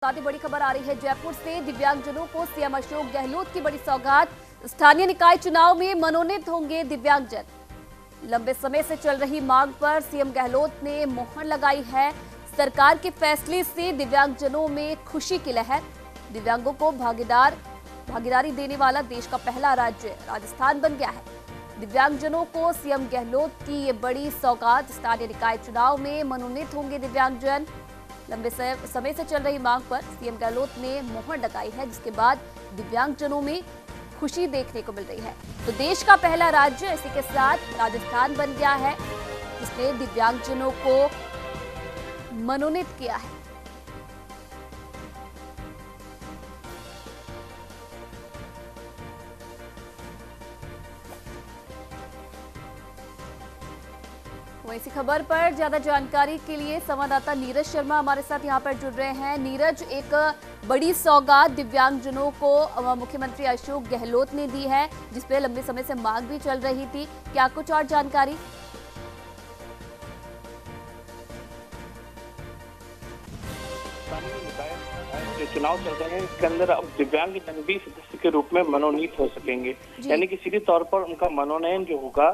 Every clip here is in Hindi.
साथ ही बड़ी खबर आ रही है जयपुर से। दिव्यांगजनों को सीएम अशोक गहलोत की बड़ी सौगात। स्थानीय निकाय चुनाव में मनोनीत होंगे दिव्यांगजन। लंबे समय से चल रही मांग पर सीएम गहलोत ने मुहर लगाई है। सरकार के फैसले से दिव्यांगजनों में खुशी की लहर। दिव्यांगों को भागीदारी देने वाला देश का पहला राज्य राजस्थान बन गया है। दिव्यांगजनों को सीएम गहलोत की ये बड़ी सौगात। स्थानीय निकाय चुनाव में मनोनीत होंगे दिव्यांगजन। लंबे समय से चल रही मांग पर सीएम गहलोत ने मुहर लगाई है, जिसके बाद दिव्यांगजनों में खुशी देखने को मिल रही है। तो देश का पहला राज्य इसी के साथ राजस्थान बन गया है, जिसने दिव्यांगजनों को मनोनीत किया है। इसी खबर पर ज्यादा जानकारी के लिए संवाददाता नीरज शर्मा हमारे साथ यहां पर जुड़ रहे हैं। नीरज, एक बड़ी सौगात दिव्यांगजनों को मुख्यमंत्री अशोक गहलोत ने दी है, जिसपे लंबे समय से मांग भी चल रही थी। क्या कुछ और जानकारी? जो चुनाव चल रहे हैं इसके अंदर अब दिव्यांगजन भी सदस्य के रूप में मनोनीत हो सकेंगे, यानी कि सीधे तौर पर उनका मनोनयन जो होगा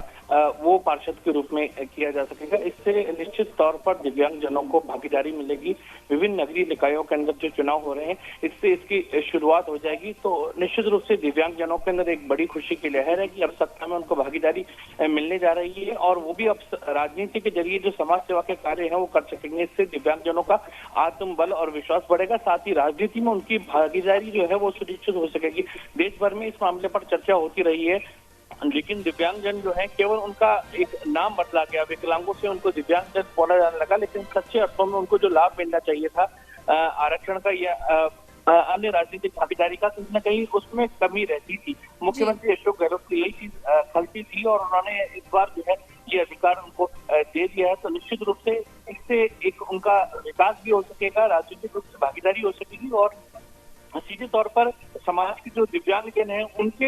वो पार्षद के रूप में किया जा सकेगा। इससे निश्चित तौर पर दिव्यांगजनों को भागीदारी मिलेगी। विभिन्न नगरीय निकायों के अंदर जो चुनाव हो रहे हैं इससे इसकी शुरुआत हो जाएगी। तो निश्चित रूप से दिव्यांगजनों के अंदर एक बड़ी खुशी की लहर है कि अब सत्ता में उनको भागीदारी मिलने जा रही है और वो भी अब राजनीति के जरिए जो समाज सेवा के कार्य है वो कर सकेंगे। इससे दिव्यांगजनों का आत्मबल और विश्वास बढ़ेगा, साथ ही राजनीति में उनकी भागीदारी जो है वो सुनिश्चित हो सकेगी। देश भर में इस मामले पर चर्चा होती रही है, लेकिन दिव्यांगजन जो है केवल उनका एक नाम बदला गया। विकलांगों से उनको दिव्यांगजन बोला जाने लगा, लेकिन सच्चे अर्थों में उनको जो लाभ मिलना चाहिए था आरक्षण का या अन्य राजनीतिक भागीदारी का, कहीं न कहीं उसमें कमी रहती थी। मुख्यमंत्री अशोक गहलोत की यही चीज खलती थी और उन्होंने इस बार जो है ये अधिकार उनको दे दिया है। तो निश्चित रूप से इससे एक उनका विकास भी हो सकेगा, राजनीतिक रूप से भागीदारी हो सकेगी और सीधे तौर पर समाज के जो दिव्यांगजन हैं उनके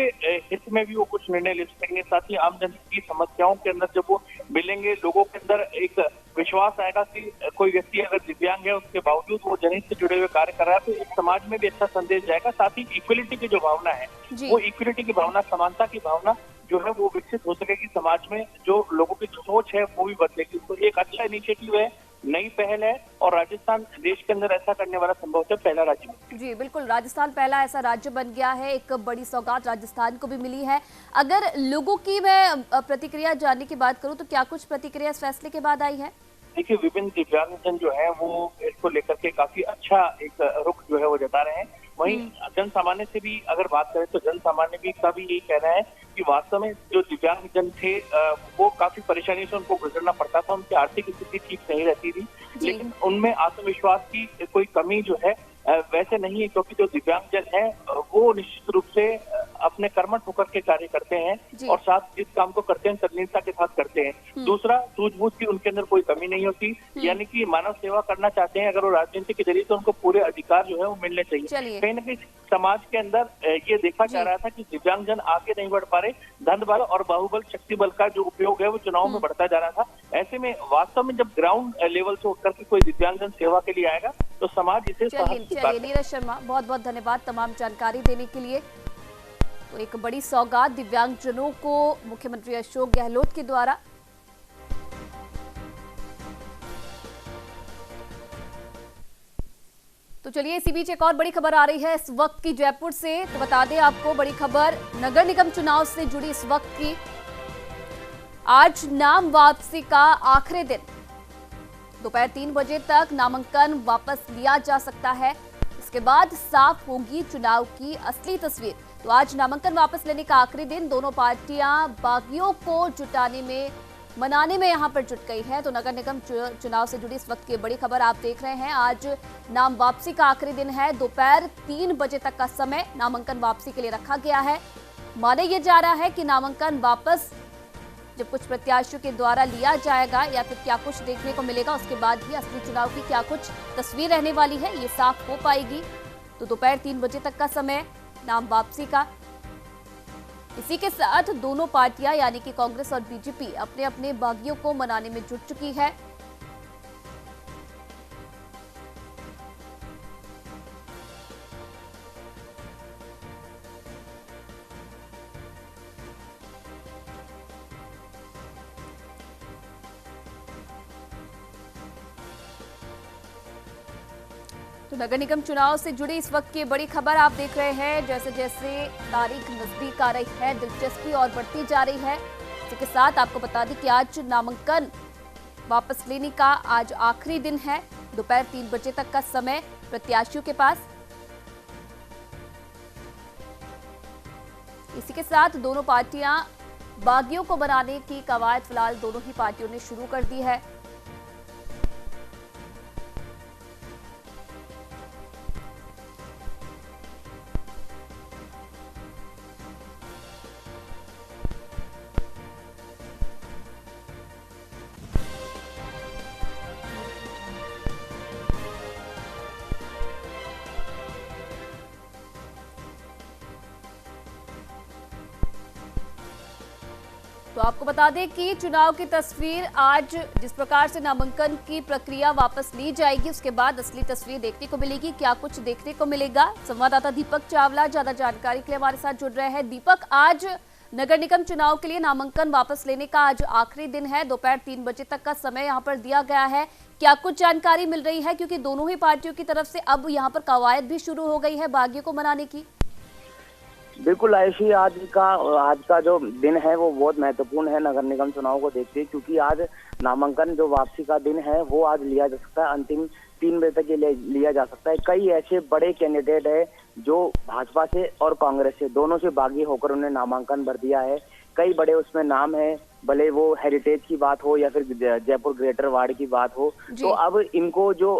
हित में भी वो कुछ निर्णय ले सकेंगे। साथ ही आम जनता की समस्याओं के अंदर जब वो मिलेंगे, लोगों के अंदर एक विश्वास आएगा कि कोई व्यक्ति अगर दिव्यांग है उसके बावजूद वो जनहित से जुड़े हुए कार्य कर रहा है, तो एक समाज में भी अच्छा संदेश जाएगा। साथ ही इक्वलिटी की जो भावना है वो इक्वलिटी की भावना, समानता की भावना जो है वो विकसित हो सकेगी। समाज में जो लोगों की सोच है वो भी बदलेगी। तो एक अच्छा इनिशिएटिव है, नई पहल है और राजस्थान देश के अंदर ऐसा करने वाला संभवतः पहला राज्य है। जी बिल्कुल, राजस्थान पहला ऐसा राज्य बन गया है। एक बड़ी सौगात राजस्थान को भी मिली है। अगर लोगों की मैं प्रतिक्रिया जानने की बात करूं तो क्या कुछ प्रतिक्रिया इस फैसले के बाद आई है? देखिए, विभिन्न दिव्यांगजन जो है वो इसको लेकर के काफी अच्छा एक रुख जो है वो जता रहे हैं। वहीं जन सामान्य से भी अगर बात करें तो जन सामान्य भी का भी यही कहना है कि वास्तव में जो दिव्यांगजन थे वो काफी परेशानी से उनको गुजरना पड़ता था, उनकी आर्थिक स्थिति ठीक नहीं रहती थी, लेकिन उनमें आत्मविश्वास की कोई कमी जो है वैसे नहीं है, क्योंकि जो दिव्यांगजन है वो निश्चित रूप से अपने कर्मठ होकर के कार्य करते हैं और साथ इस काम को करते हैं तल्लीनता के साथ करते हैं। दूसरा, सूझबूझ की उनके अंदर कोई कमी नहीं होती, यानी कि मानव सेवा करना चाहते हैं अगर वो राजनीति के जरिए तो उनको पूरे अधिकार जो है वो मिलने चाहिए। कहीं ना कहीं समाज के अंदर ये देखा जा रहा था कि दिव्यांगजन आगे नहीं बढ़ पा रहे, धन बल और बाहुबल शक्ति बल का जो उपयोग है वो चुनाव में बढ़ता जा रहा था। ऐसे में वास्तव में जब ग्राउंड लेवल से उठकर के कोई दिव्यांगजन सेवा के लिए आएगा तो समाज इसे चलिए नीरज शर्मा, बहुत बहुत धन्यवाद तमाम जानकारी देने के लिए। तो एक बड़ी सौगात दिव्यांगजनों को मुख्यमंत्री अशोक गहलोत के द्वारा। तो चलिए इसी बीच एक और बड़ी खबर आ रही है इस वक्त की जयपुर से। तो बता दें आपको बड़ी खबर नगर निगम चुनाव से जुड़ी इस वक्त की। आज नाम वापसी का आखिरी दिन, दोपहर 3 बजे तक नामांकन वापस लिया जा सकता है। इसके बाद साफ होगी चुनाव की असली तस्वीर। तो आज नामांकन वापस लेने का आखिरी दिन, दोनों पार्टियां बागियों को मनाने में यहां पर जुट गई है। तो नगर निगम चुनाव से जुड़ी इस वक्त की बड़ी खबर आप देख रहे हैं। आज नाम वापसी का आखिरी दिन है, दोपहर 3 बजे तक का समय नामांकन वापसी के लिए रखा गया है। माना यह जा रहा है कि नामांकन वापस जब कुछ प्रत्याशियों के द्वारा लिया जाएगा या फिर क्या कुछ देखने को मिलेगा, उसके बाद ही असली चुनाव की क्या कुछ तस्वीर रहने वाली है ये साफ हो पाएगी। तो दोपहर 3 बजे तक का समय नाम वापसी का। इसी के साथ दोनों पार्टियां यानी कि कांग्रेस और बीजेपी अपने अपने बागियों को मनाने में जुट चुकी है। तो नगर निगम चुनाव से जुड़ी इस वक्त की बड़ी खबर आप देख रहे हैं। जैसे जैसे तारीख नजदीक आ रही है, दिलचस्पी और बढ़ती जा रही है। इसी के साथ आपको बता दें कि आज नामांकन वापस लेने का आज आखिरी दिन है। दोपहर 3 बजे तक का समय प्रत्याशियों के पास। इसी के साथ दोनों पार्टियां बागियों को बनाने की कवायद फिलहाल दोनों ही पार्टियों ने शुरू कर दी है। तो आपको बता दें कि चुनाव की तस्वीर आज जिस प्रकार से नामांकन की प्रक्रिया वापस ली जाएगी, उसके बाद असली तस्वीर देखने को मिलेगी। क्या कुछ देखने को मिलेगा, संवाददाता दीपक चावला ज्यादा जानकारी के लिए हमारे साथ जुड़ रहे हैं। दीपक, आज नगर निगम चुनाव के लिए नामांकन वापस लेने का आज आखिरी दिन है। दोपहर 3 बजे तक का समय यहाँ पर दिया गया है। क्या कुछ जानकारी मिल रही है, क्योंकि दोनों ही पार्टियों की तरफ से अब यहाँ पर कवायद भी शुरू हो गई है बागियों को मनाने की? बिल्कुल आयुषी, आज का जो दिन है वो बहुत महत्वपूर्ण है नगर निगम चुनाव को देखते, क्योंकि आज नामांकन जो वापसी का दिन है वो आज लिया जा सकता है। अंतिम 3 बजे तक ये लिया जा सकता है। कई ऐसे बड़े कैंडिडेट है जो भाजपा से और कांग्रेस से दोनों से बागी होकर उन्हें नामांकन भर दिया है। कई बड़े उसमें नाम है, भले वो हेरिटेज की बात हो या फिर जयपुर ग्रेटर वार्ड की बात हो। तो अब इनको जो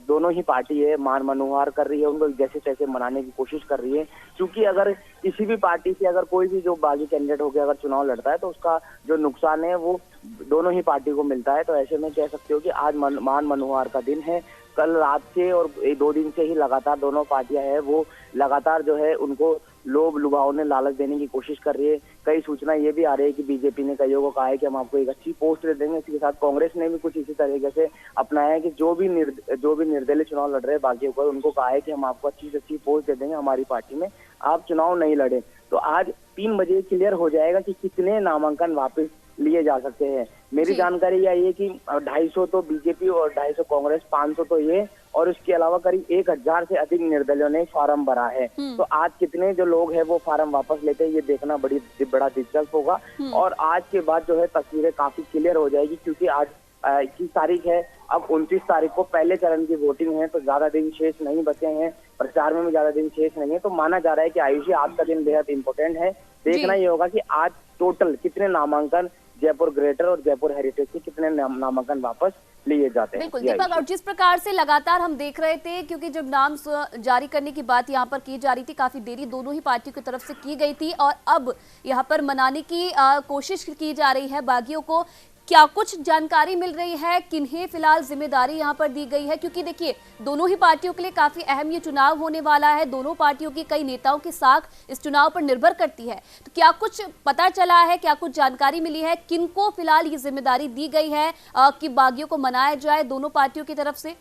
दोनों ही पार्टी है मान मनोहार कर रही है, उनको जैसे तैसे मनाने की कोशिश कर रही है। क्योंकि अगर किसी भी पार्टी से अगर कोई भी जो बागी कैंडिडेट होकर अगर चुनाव लड़ता है तो उसका जो नुकसान है वो दोनों ही पार्टी को मिलता है। तो ऐसे में कह सकते हो कि आज मान मनोहार का दिन है। कल रात से और 2 दिन से ही लगातार दोनों पार्टियां है वो लगातार जो है उनको लोभ लुभावने लालच देने की कोशिश कर रही है। कई सूचना ये भी आ रही है कि बीजेपी ने कईयों को कहा है कि हम आपको एक अच्छी पोस्ट दे देंगे। इसके साथ कांग्रेस ने भी कुछ इसी तरीके से अपनाया है कि जो भी निर्दलीय चुनाव लड़ रहे हैं बागियों को, उनको कहा है कि हम आपको अच्छी से अच्छी पोस्ट दे देंगे हमारी पार्टी में, आप चुनाव नहीं लड़े। तो आज 3 बजे क्लियर हो जाएगा कि कितने नामांकन वापस लिए जा सकते हैं। मेरी जानकारी यह है कि 250 तो बीजेपी और 250 कांग्रेस, 500 तो ये, और इसके अलावा करीब 1000 से अधिक निर्दलियों ने फार्म भरा है। तो आज कितने जो लोग हैं वो फार्म वापस लेते हैं ये देखना बड़ा दिलचस्प होगा। और आज के बाद जो है तस्वीरें काफी क्लियर हो जाएगी, क्योंकि आज 21 तारीख है। अब 29 तारीख को पहले चरण की वोटिंग है, तो ज्यादा दिन शेष नहीं बचे हैं, प्रचार में भी ज्यादा दिन शेष नहीं है। तो माना जा रहा है कि आयुषी आज का दिन बेहद इंपॉर्टेंट है। देखना ये होगा कि आज टोटल कितने नामांकन जयपुर ग्रेटर और जयपुर हेरिटेज के कितने नामांकन वापस लिए जाते हैं। बिल्कुल दीपक, और जिस प्रकार से लगातार हम देख रहे थे, क्योंकि जब नाम जारी करने की बात यहाँ पर की जा रही थी, काफी देरी दोनों ही पार्टियों की तरफ से की गई थी, और अब यहाँ पर मनाने की कोशिश की जा रही है बागियों को। क्या कुछ जानकारी मिल रही है, किन्हें फिलहाल जिम्मेदारी यहाँ पर दी गई है? क्योंकि देखिए दोनों ही पार्टियों के लिए काफी अहम ये चुनाव होने वाला है। दोनों पार्टियों की कई नेताओं की साख इस चुनाव पर निर्भर करती है। तो क्या कुछ पता चला है, क्या कुछ जानकारी मिली है, किनको फिलहाल ये जिम्मेदारी दी गई है कि बागियों को मनाया जाए दोनों पार्टियों की तरफ से?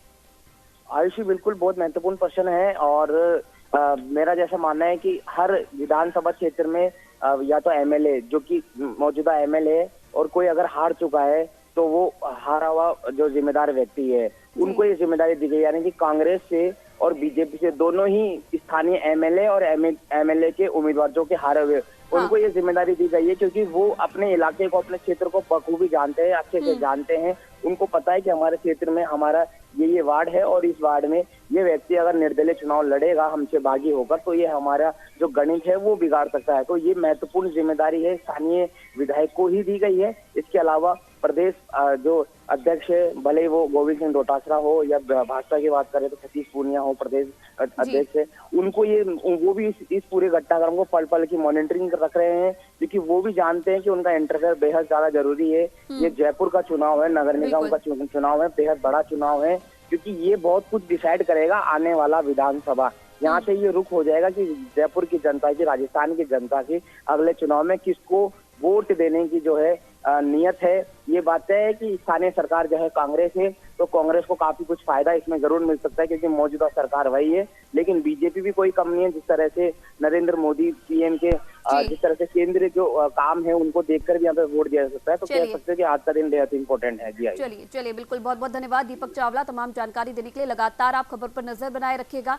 आयुषी, बिल्कुल बहुत महत्वपूर्ण प्रश्न है। और मेरा जैसा मानना है कि हर विधानसभा क्षेत्र में या तो एमएलए, जो कि मौजूदा एमएलए और कोई अगर हार चुका है तो वो हारा हुआ जो जिम्मेदार व्यक्ति है उनको ये जिम्मेदारी दी गई। यानी कि कांग्रेस से और बीजेपी से दोनों ही स्थानीय एमएलए और एमएलए के उम्मीदवार जो के हारे हुए उनको ये जिम्मेदारी दी गई है, क्योंकि वो अपने इलाके को, अपने क्षेत्र को बखूबी जानते हैं, अच्छे से जानते हैं। उनको पता है कि हमारे क्षेत्र में हमारा ये वार्ड है और इस वार्ड में ये व्यक्ति अगर निर्दलीय चुनाव लड़ेगा हमसे बागी होकर तो ये हमारा जो गणित है वो बिगाड़ सकता है। तो ये महत्वपूर्ण जिम्मेदारी है स्थानीय विधायक को ही दी गई है। इसके अलावा प्रदेश जो अध्यक्ष है, भले वो गोविंद सिंह डोटासरा हो या भाजपा की बात करें तो सतीश पूनिया हो प्रदेश अध्यक्ष है, उनको वो भी इस पूरे घटनाक्रम को पल पल की मॉनिटरिंग रख रहे हैं, क्योंकि वो भी जानते हैं कि उनका इंटरफेयर बेहद ज्यादा जरूरी है। ये जयपुर का चुनाव है, नगर निगम का चुनाव है, बेहद बड़ा चुनाव है, क्योंकि ये बहुत कुछ डिसाइड करेगा आने वाला विधानसभा। यहाँ से ये रुख हो जाएगा कि जयपुर की जनता की, राजस्थान की जनता की अगले चुनाव में किसको वोट देने की जो है नियत है। ये बात है कि स्थानीय सरकार जो है कांग्रेस है, तो कांग्रेस को काफी कुछ फायदा इसमें जरूर मिल सकता है, क्योंकि मौजूदा सरकार वही है। लेकिन बीजेपी भी कोई कम नहीं है। जिस तरह से नरेंद्र मोदी पीएम के जिस तरह से केंद्रीय जो काम है उनको देखकर भी यहाँ पे वोट दिया जा सकता है। तो कह सकते हैं कि आज का दिन बेहद इंपॉर्टेंट है। जी चलिए बिल्कुल, बहुत बहुत धन्यवाद दीपक चावला तमाम जानकारी देने के लिए। लगातार आप खबर पर नजर बनाए रखिएगा।